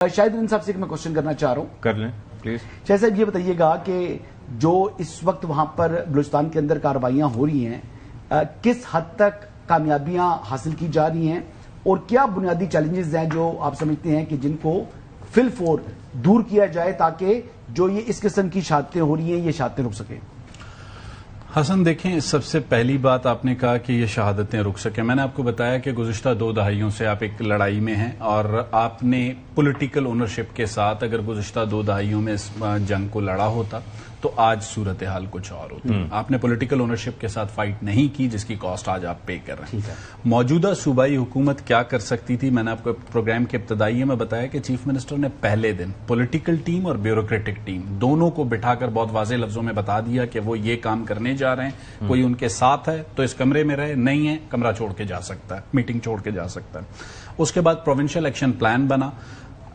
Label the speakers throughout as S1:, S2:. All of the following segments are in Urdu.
S1: شاہد صاحب سے میں کوشچن کرنا چاہ رہا ہوں.
S2: کر لیں پلیز.
S1: شاہد صاحب یہ بتائیے گا کہ جو اس وقت وہاں پر بلوچستان کے اندر کارروائیاں ہو رہی ہیں کس حد تک کامیابیاں حاصل کی جا رہی ہیں اور کیا بنیادی چیلنجز ہیں جو آپ سمجھتے ہیں کہ جن کو فی الفور دور کیا جائے تاکہ جو یہ اس قسم کی شہادتیں ہو رہی ہیں یہ شہادتیں رک سکیں؟
S3: حسن دیکھیں، سب سے پہلی بات آپ نے کہا کہ یہ شہادتیں رک سکیں. میں نے آپ کو بتایا کہ گزشتہ 2 دہائیوں سے آپ ایک لڑائی میں ہیں اور آپ نے پولیٹیکل اونرشپ کے ساتھ اگر گزشتہ 2 دہائیوں میں اس جنگ کو لڑا ہوتا تو آج صورتحال کچھ اور ہوتی. آپ نے پولیٹیکل اونرشپ کے ساتھ فائٹ نہیں کی جس کی کاسٹ آج آپ پے کر رہے ہیں. موجودہ صوبائی حکومت کیا کر سکتی تھی؟ میں نے آپ کو پروگرام کے ابتدائی میں بتایا کہ چیف منسٹر نے پہلے دن پولیٹیکل ٹیم اور بیوروکریٹک ٹیم دونوں کو بٹھا کر بہت واضح لفظوں میں بتا دیا کہ وہ یہ کام کرنے جا رہے ہیں. کوئی ان کے ساتھ ہے تو اس کمرے میں رہے، نہیں ہے کمرہ چھوڑ کے جا سکتا ہے، میٹنگ چھوڑ کے جا سکتا ہے. اس کے بعد پروونشل ایکشن پلان بنا.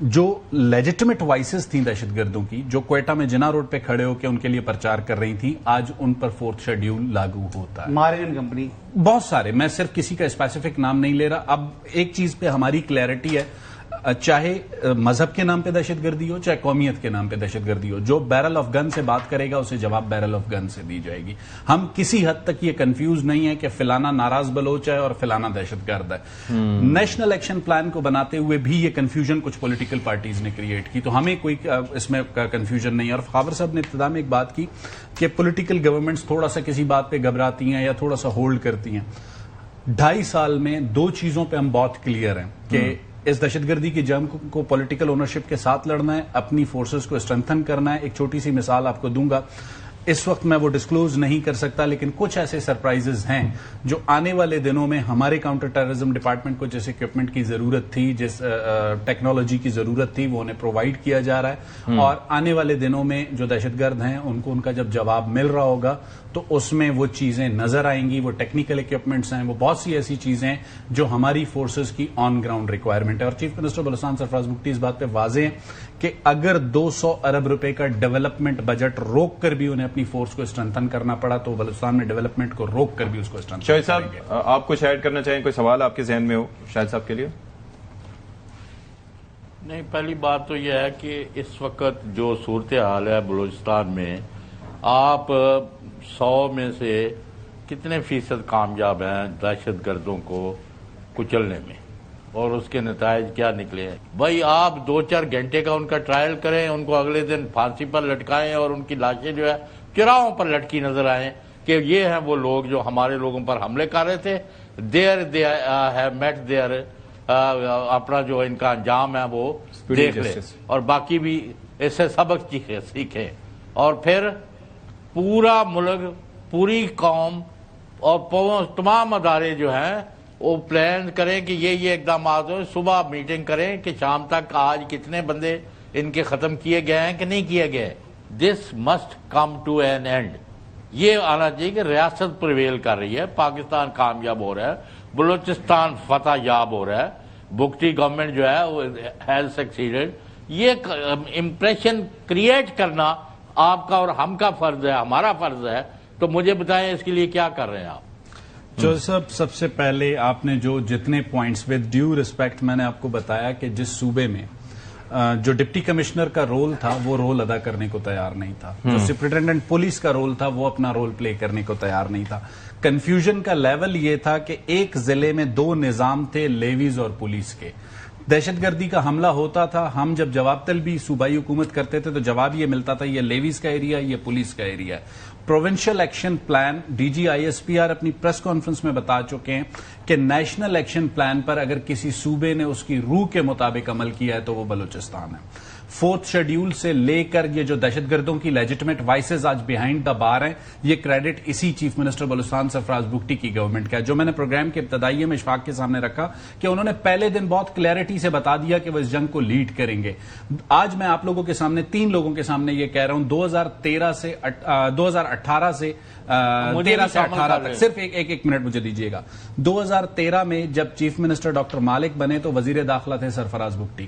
S3: جو لیجٹمیٹ وائسز تھیں دہشت گردوں کی جو کوئٹہ میں جناح روڈ پہ کھڑے ہو کے ان کے لیے پرچار کر رہی تھیں، آج ان پر 4تھ شیڈیول لاگو ہوتا ہے.
S1: مارین کمپنی
S3: بہت سارے، میں صرف کسی کا اسپیسیفک نام نہیں لے رہا. اب ایک چیز پہ ہماری کلیئرٹی ہے، چاہے مذہب کے نام پہ دہشت گردی ہو چاہے قومیت کے نام پہ دہشت گردی ہو، جو بیرل آف گن سے بات کرے گا اسے جواب بیرل آف گن سے دی جائے گی. ہم کسی حد تک یہ کنفیوز نہیں ہے کہ فلانا ناراض بلوچ ہے اور فلانا دہشت گرد ہے. نیشنل ایکشن پلان کو بناتے ہوئے بھی یہ کنفیوژن کچھ پولیٹیکل پارٹیز نے کریٹ کی، تو ہمیں کوئی اس میں کنفیوژن نہیں ہے. اور خاور صاحب نے ابتدا میں ایک بات کی کہ پولیٹیکل گورنمنٹس تھوڑا سا کسی بات پہ گھبراتی ہیں یا تھوڑا سا ہولڈ کرتی ہیں. 2.5 سال میں 2 چیزوں پہ ہم بہت کلیئر ہیں کہ اس دہشت گردی کی جنگ کو پولیٹیکل اونرشپ کے ساتھ لڑنا ہے، اپنی فورسز کو اسٹرینتھن کرنا ہے. ایک چھوٹی سی مثال آپ کو دوں گا، اس وقت میں وہ ڈسکلوز نہیں کر سکتا لیکن کچھ ایسے سرپرائزز ہیں جو آنے والے دنوں میں ہمارے کاؤنٹر ٹیررزم ڈپارٹمنٹ کو جس اکوپمنٹ کی ضرورت تھی، جس ٹیکنالوجی کی ضرورت تھی، وہ انہیں پرووائڈ کیا جا رہا ہے. اور آنے والے دنوں میں جو دہشت گرد ہیں ان کو ان کا جب جواب مل رہا ہوگا تو اس میں وہ چیزیں نظر آئیں گی. وہ ٹیکنیکل اکوپمنٹس ہیں، وہ بہت سی ایسی چیزیں ہیں جو ہماری فورسز کی آن گراؤنڈ ریکوائرمنٹ ہے. اور چیف منسٹر بلوچستان سرفراز بگٹی اس بات پہ واضح ہیں کہ اگر 200 ارب روپے کا ڈیولپمنٹ بجٹ روک کر بھی انہیں اپنی فورس کو اسٹرینتھن کرنا پڑا تو بلوچستان میں ڈیولپمنٹ کو روک کر بھی اس کو اسٹرینتھن کریں گے.
S2: شاہد صاحب آپ کچھ ایڈ کرنا چاہیں؟ کوئی سوال آپ کے ذہن میں ہو شاہد صاحب کے لیے؟
S4: نہیں، پہلی بات تو یہ ہے کہ اس وقت جو صورتحال ہے بلوچستان میں، آپ 100 میں سے کتنے فیصد کامیاب ہیں دہشت گردوں کو کچلنے میں، اور اس کے نتائج کیا نکلے ہیں؟ بھائی آپ 2-4 گھنٹے کا ان کا ٹرائل کریں، ان کو اگلے دن پھانسی پر لٹکائیں اور ان کی لاشیں جو ہے چراہوں پر لٹکی نظر آئیں کہ یہ ہیں وہ لوگ جو ہمارے لوگوں پر حملے کر رہے تھے. اپنا جو ان کا انجام ہے وہ دیکھ لیں اور باقی بھی اس سے سبق سیکھیں. اور پھر پورا ملک، پوری قوم اور تمام ادارے جو ہیں وہ پلان کریں کہ یہ اقدامات ہو. صبح میٹنگ کریں کہ شام تک آج کتنے بندے ان کے ختم کیے گئے ہیں کہ نہیں کیے گئے. This must come to an end. یہ آنا چاہیے کہ ریاست پریویل کر رہی ہے، پاکستان کامیاب ہو رہا ہے، بلوچستان فتح یاب ہو رہا ہے، بگٹی گورنمنٹ جو ہے وہ ہیز سکسیڈڈ. یہ امپریشن کریٹ کرنا آپ کا اور ہم کا فرض ہے، ہمارا فرض ہے. تو مجھے بتائیں اس کے لیے کیا کر رہے ہیں آپ؟
S3: جوزف، سب سے پہلے آپ نے جو جتنے پوائنٹس ود ڈیو ریسپیکٹ میں نے آپ کو بتایا کہ جس صوبے میں جو ڈپٹی کمشنر کا رول تھا وہ رول ادا کرنے کو تیار نہیں تھا، جو سپرنٹینڈنٹ پولیس کا رول تھا وہ اپنا رول پلے کرنے کو تیار نہیں تھا. کنفیوژن کا لیول یہ تھا کہ ایک ضلع میں 2 نظام تھے، لیویز اور پولیس کے. دہشت گردی کا حملہ ہوتا تھا، ہم جب جواب طلبی صوبائی حکومت کرتے تھے تو جواب یہ ملتا تھا یہ لیویز کا ایریا، یہ پولیس کا ایریا ہے. Provincial action plan D G ISPR اپنی پریس کانفرنس میں بتا چکے ہیں کہ نیشنل ایکشن پلان پر اگر کسی صوبے نے اس کی روح کے مطابق عمل کیا ہے تو وہ بلوچستان ہے. 4تھ شیڈیول سے لے کر یہ جو دہشت گردوں کی لیجٹمیٹ وائسز آج بیہائنڈ دا بار ہیں، یہ کریڈٹ اسی چیف منسٹر بلوچستان سرفراز بگٹی کی گورنمنٹ کا ہے. جو میں نے پروگرام کے ابتدائی میں اشفاق کے سامنے رکھا کہ انہوں نے پہلے دن بہت کلیئرٹی سے بتا دیا کہ وہ اس جنگ کو لیڈ کریں گے. آج میں آپ لوگوں کے سامنے 3 لوگوں کے سامنے یہ کہہ رہا ہوں، 2018 سے 18 تک صرف ایک منٹ مجھے دیجیے گا. 2013 میں جب چیف منسٹر ڈاکٹر مالک بنے تو وزیر داخلہ تھے سرفراز بگٹی.